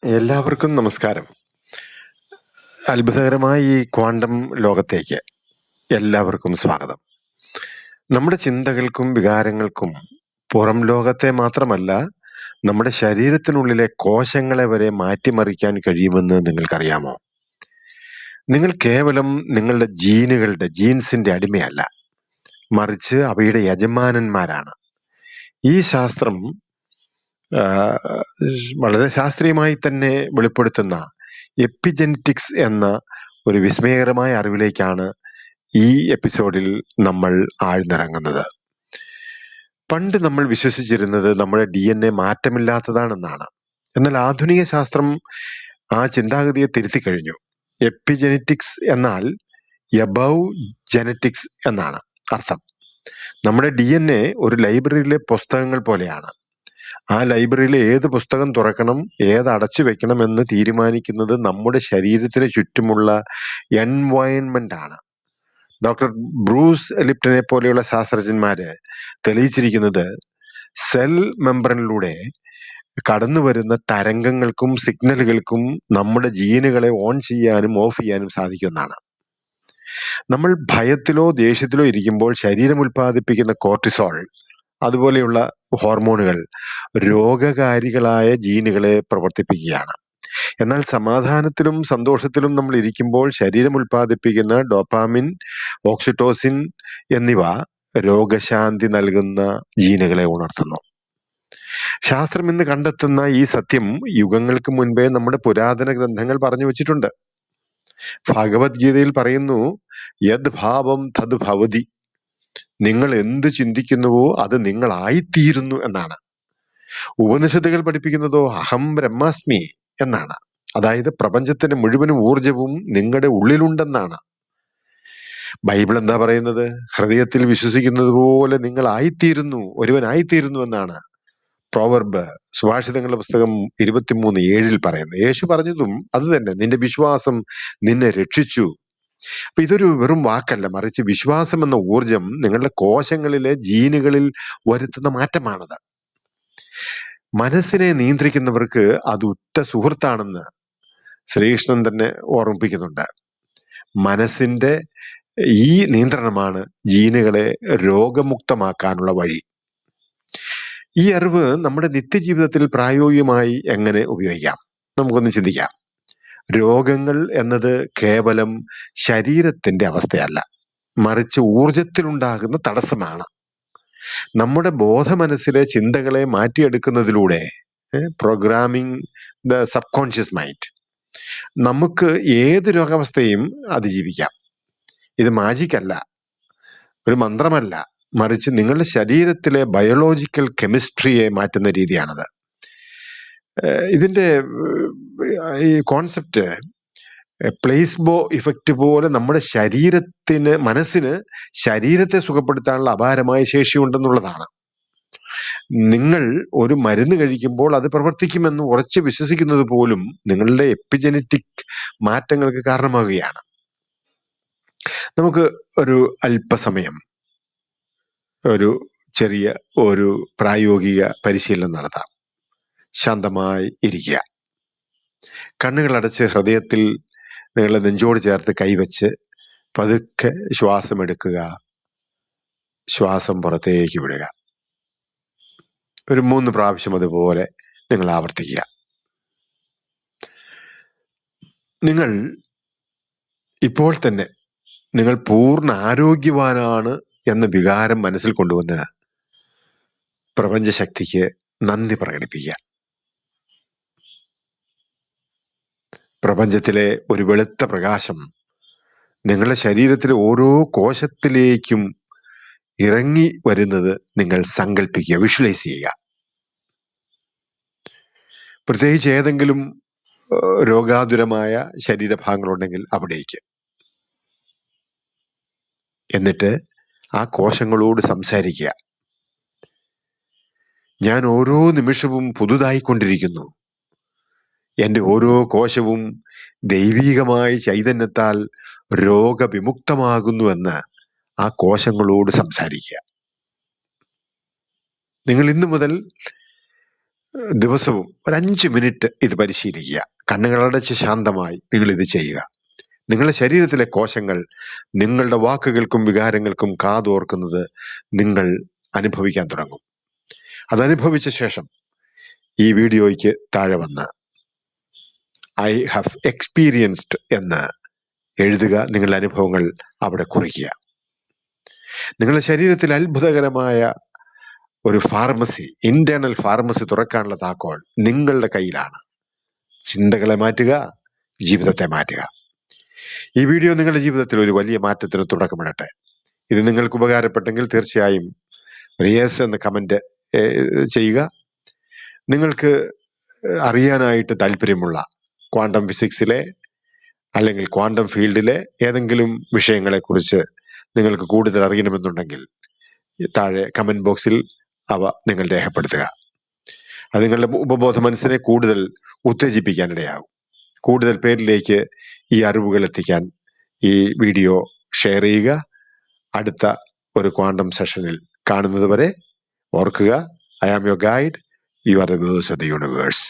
എല്ലാവർക്കും നമസ്കാരം. അത്ഭുതകരമായ ഈ ക്വാണ്ടം ലോകത്തേക്ക് എല്ലാവർക്കും സ്വാഗതം. നമ്മുടെ ചിന്തകൾക്കും വികാരങ്ങൾക്കും പുറം ലോകത്തെ മാത്രമല്ല, നമ്മുടെ ശരീരത്തിനുള്ളിലെ കോശങ്ങളെ വരെ മാറ്റിമറിക്കാൻ കഴിയുമെന്ന് നിങ്ങൾക്കറിയാമോ? നിങ്ങൾ കേവലം നിങ്ങളുടെ ജീൻസിന്റെ അടിമയല്ല, മറിച്ച് അവയുടെ യജമാനന്മാരാണ്. ഈ ശാസ്ത്രം ആ, വളരെ ശാസ്ത്രീയമായി തന്നെ വെളിപ്പെടുത്തുന്ന എപ്പിജെനറ്റിക്സ് എന്ന ഒരു വിസ്മയകരമായ അറിവിലേക്കാണ് ഈ എപ്പിസോഡിൽ നമ്മൾ ആഴ്ന്നിറങ്ങുന്നത്. പണ്ട് നമ്മൾ വിശ്വസിച്ചിരുന്നത് നമ്മുടെ DNA മാറ്റമില്ലാത്തതാണെന്നാണ്. എന്നാൽ ആധുനിക ശാസ്ത്രം ആ ചിന്താഗതിയെ തിരുത്തി കഴിഞ്ഞു. എപ്പിജെനറ്റിക്സ് എന്നാൽ എബവ് ജെനറ്റിക്സ് എന്നാണ് അർത്ഥം. നമ്മുടെ DNA ഒരു ലൈബ്രറിയിലെ പുസ്തകങ്ങൾ പോലെയാണ്. ആ ലൈബ്രറിയിലെ ഏത് പുസ്തകം തുറക്കണം, ഏത് അടച്ചു വെക്കണം എന്ന് തീരുമാനിക്കുന്നത് നമ്മുടെ ശരീരത്തിന് ചുറ്റുമുള്ള എൻവയൺമെന്റ് ആണ്. ഡോക്ടർ ബ്രൂസ് ലിപ്റ്റനെ പോലെയുള്ള ശാസ്ത്രജ്ഞന്മാര് തെളിയിച്ചിരിക്കുന്നത് സെൽ മെമ്പറിനിലൂടെ കടന്നു വരുന്ന തരംഗങ്ങൾക്കും സിഗ്നലുകൾക്കും നമ്മുടെ ജീനുകളെ ഓൺ ചെയ്യാനും ഓഫ് ചെയ്യാനും സാധിക്കുമെന്നാണ്. നമ്മൾ ഭയത്തിലോ ദേഷ്യത്തിലോ ഇരിക്കുമ്പോൾ ശരീരം ഉൽപ്പാദിപ്പിക്കുന്ന കോർട്ടിസോൾ അതുപോലെയുള്ള ഹോർമോണുകൾ രോഗകാരികളായ ജീനുകളെ പ്രവർത്തിപ്പിക്കുകയാണ്. എന്നാൽ സമാധാനത്തിലും സന്തോഷത്തിലും നമ്മൾ ഇരിക്കുമ്പോൾ ശരീരം ഉൽപ്പാദിപ്പിക്കുന്ന ഡോപാമിൻ, ഓക്സിറ്റോസിൻ എന്നിവ രോഗശാന്തി നൽകുന്ന ജീനുകളെ ഉണർത്തുന്നു. ശാസ്ത്രം ഇന്ന് കണ്ടെത്തുന്ന ഈ സത്യം യുഗങ്ങൾക്ക് മുൻപേ നമ്മുടെ പുരാതന ഗ്രന്ഥങ്ങൾ പറഞ്ഞു വച്ചിട്ടുണ്ട്. ഭഗവത്ഗീതയിൽ പറയുന്നു, യദ് ഭാവം തദ് ഭവതി, നിങ്ങൾ എന്ത് ചിന്തിക്കുന്നുവോ അത് നിങ്ങളായിത്തീരുന്നു എന്നാണ്. ഉപനിഷത്തുകൾ പഠിപ്പിക്കുന്നതോ അഹം ബ്രഹ്മാസ്മി എന്നാണ്. അതായത് പ്രപഞ്ചത്തിന്റെ മുഴുവനും ഊർജവും നിങ്ങളുടെ ഉള്ളിലുണ്ടെന്നാണ്. ബൈബിൾ എന്താ പറയുന്നത്? ഹൃദയത്തിൽ വിശ്വസിക്കുന്നത് പോലെ നിങ്ങൾ ആയിത്തീരുന്നു, ഒരുവനായിത്തീരുന്നു എന്നാണ്. പ്രോവർബ്, സുഭാഷിതങ്ങളുടെ പുസ്തകം 23:7 പറയുന്നത്. യേശു പറഞ്ഞതും അത് തന്നെ, നിന്റെ വിശ്വാസം നിന്നെ രക്ഷിച്ചു. അപ്പൊ ഇതൊരു വെറും വാക്കല്ല, മറിച്ച് വിശ്വാസം എന്ന ഊർജം നിങ്ങളുടെ കോശങ്ങളിലെ ജീനുകളിൽ വരുത്തുന്ന മാറ്റമാണത്. മനസ്സിനെ നിയന്ത്രിക്കുന്നവർക്ക് അത് ഉറ്റ സുഹൃത്താണെന്ന് ശ്രീകൃഷ്ണൻ തന്നെ ഓർമ്മിപ്പിക്കുന്നുണ്ട്. മനസ്സിന്റെ ഈ നിയന്ത്രണമാണ് ജീനുകളെ രോഗമുക്തമാക്കാനുള്ള വഴി. ഈ അറിവ് നമ്മുടെ നിത്യജീവിതത്തിൽ പ്രായോഗികമായി എങ്ങനെ ഉപയോഗിക്കാം? നമുക്കൊന്ന് ചിന്തിക്കാം. രോഗങ്ങൾ എന്നത് കേവലം ശരീരത്തിന്റെ അവസ്ഥയല്ല, മറിച്ച് ഊർജത്തിലുണ്ടാകുന്ന തടസ്സമാണ്. നമ്മുടെ ബോധമനസ്സിലെ ചിന്തകളെ മാറ്റിയെടുക്കുന്നതിലൂടെ, programming the subconscious mind, നമുക്ക് ഏത് രോഗാവസ്ഥയും അതിജീവിക്കാം. ഇത് മാജിക് അല്ല, ഒരു മന്ത്രമല്ല, മറിച്ച് നിങ്ങളുടെ ശരീരത്തിലെ ബയോളജിക്കൽ കെമിസ്ട്രിയെ മാറ്റുന്ന രീതിയാണത്. ഇതിന്റെ ഈ കോൺസെപ്റ്റ് പ്ലേസ്ബോ ഇഫക്റ്റ് പോലെ നമ്മുടെ മനസ്സിന് ശരീരത്തെ സുഖപ്പെടുത്താനുള്ള അപാരമായ ശേഷിയുണ്ടെന്നുള്ളതാണ്. നിങ്ങൾ ഒരു മരുന്ന് കഴിക്കുമ്പോൾ അത് പ്രവർത്തിക്കുമെന്ന് ഉറച്ചു വിശ്വസിക്കുന്നത് പോലും നിങ്ങളുടെ എപ്പിജെനറ്റിക് മാറ്റങ്ങൾക്ക് കാരണമാവുകയാണ്. നമുക്ക് ഒരു അല്പസമയം ഒരു ചെറിയ പ്രായോഗിക പരിശീലനം നടത്താം. ശാന്തമായി ഇരിക്കുക. കണ്ണുകളടച്ച് ഹൃദയത്തിൽ നിങ്ങളുടെ നെഞ്ചോട് ചേർത്ത് കൈവച്ച് പതുക്കെ ശ്വാസം എടുക്കുക, ശ്വാസം പുറത്തേക്ക് വിടുക. ഒരു 3 പ്രാവശ്യം അതുപോലെ നിങ്ങൾ ആവർത്തിക്കുക. നിങ്ങൾ ഇപ്പോൾ തന്നെ നിങ്ങൾ പൂർണ്ണ ആരോഗ്യവാനാണ് എന്ന വികാരം മനസ്സിൽ കൊണ്ടുവന്ന് പ്രപഞ്ചശക്തിക്ക് നന്ദി പ്രകടിപ്പിക്കുക. പ്രപഞ്ചത്തിലെ ഒരു വെളുത്ത പ്രകാശം നിങ്ങളുടെ ശരീരത്തിലെ ഓരോ കോശത്തിലേക്കും ഇറങ്ങി വരുന്നത് നിങ്ങൾ സങ്കല്പിക്കുക, വിഷ്വലൈസ് ചെയ്യുക. പ്രത്യേകിച്ച് ഏതെങ്കിലും രോഗാതുരമായ ശരീരഭാഗങ്ങളുണ്ടെങ്കിൽ അവിടേക്ക്. എന്നിട്ട് ആ കോശങ്ങളോട് സംസാരിക്കുക. ഞാൻ ഓരോ നിമിഷവും പുതുതായിക്കൊണ്ടിരിക്കുന്നു. എൻ്റെ ഓരോ കോശവും ദൈവീകമായ ചൈതന്യത്താൽ രോഗവിമുക്തമാകുന്നുവെന്ന് ആ കോശങ്ങളോട് സംസാരിക്കുക. നിങ്ങൾ ഇന്നു മുതൽ ദിവസവും ഒരു 5 മിനിറ്റ് ഇത് പരിശീലിക്കുക. കണ്ണുകളടച്ച് ശാന്തമായി നിങ്ങൾ ഇത് ചെയ്യുക. നിങ്ങളുടെ ശരീരത്തിലെ കോശങ്ങൾ നിങ്ങളുടെ വാക്കുകൾക്കും വികാരങ്ങൾക്കും കാതോർക്കുന്നത് നിങ്ങൾ അനുഭവിക്കാൻ തുടങ്ങും. അതനുഭവിച്ച ശേഷം ഈ വീഡിയോയ്ക്ക് താഴെ വന്ന് ഐ ഹാവ് എക്സ്പീരിയൻസ്ഡ് എന്ന് എഴുതുക. നിങ്ങളുടെ അനുഭവങ്ങൾ അവിടെ കുറിക്കുക. നിങ്ങളുടെ ശരീരത്തിൽ അത്ഭുതകരമായ ഒരു ഫാർമസി, ഇന്റേണൽ ഫാർമസി തുറക്കാനുള്ള താക്കോൽ നിങ്ങളുടെ കയ്യിലാണ്. ചിന്തകളെ മാറ്റുക, ജീവിതത്തെ മാറ്റുക. ഈ വീഡിയോ നിങ്ങളുടെ ജീവിതത്തിൽ ഒരു വലിയ മാറ്റത്തിന് തുടക്കമിടട്ടെ. ഇത് നിങ്ങൾക്ക് ഉപകാരപ്പെട്ടെങ്കിൽ തീർച്ചയായും ഒരു യെസ് എന്ന കമന്റ് ചെയ്യുക. നിങ്ങൾക്ക് അറിയാനായിട്ട് താല്പര്യമുള്ള ക്വാണ്ടം ഫിസിക്സിലെ അല്ലെങ്കിൽ ക്വാണ്ടം ഫീൽഡിലെ ഏതെങ്കിലും വിഷയങ്ങളെക്കുറിച്ച് നിങ്ങൾക്ക് കൂടുതൽ അറിയണമെന്നുണ്ടെങ്കിൽ താഴെ കമന്റ് ബോക്സിൽ അവ നിങ്ങൾ രേഖപ്പെടുത്തുക. അത് നിങ്ങളുടെ ഉപബോധ മനസ്സിനെ കൂടുതൽ ഉത്തേജിപ്പിക്കാനിടയാകും. കൂടുതൽ പേരിലേക്ക് ഈ അറിവുകൾ എത്തിക്കാൻ ഈ വീഡിയോ ഷെയർ ചെയ്യുക. അടുത്ത ഒരു ക്വാണ്ടം സെഷനിൽ കാണുന്നത് വരെ ഓർക്കുക, I am your guide, you are the verse of the universe.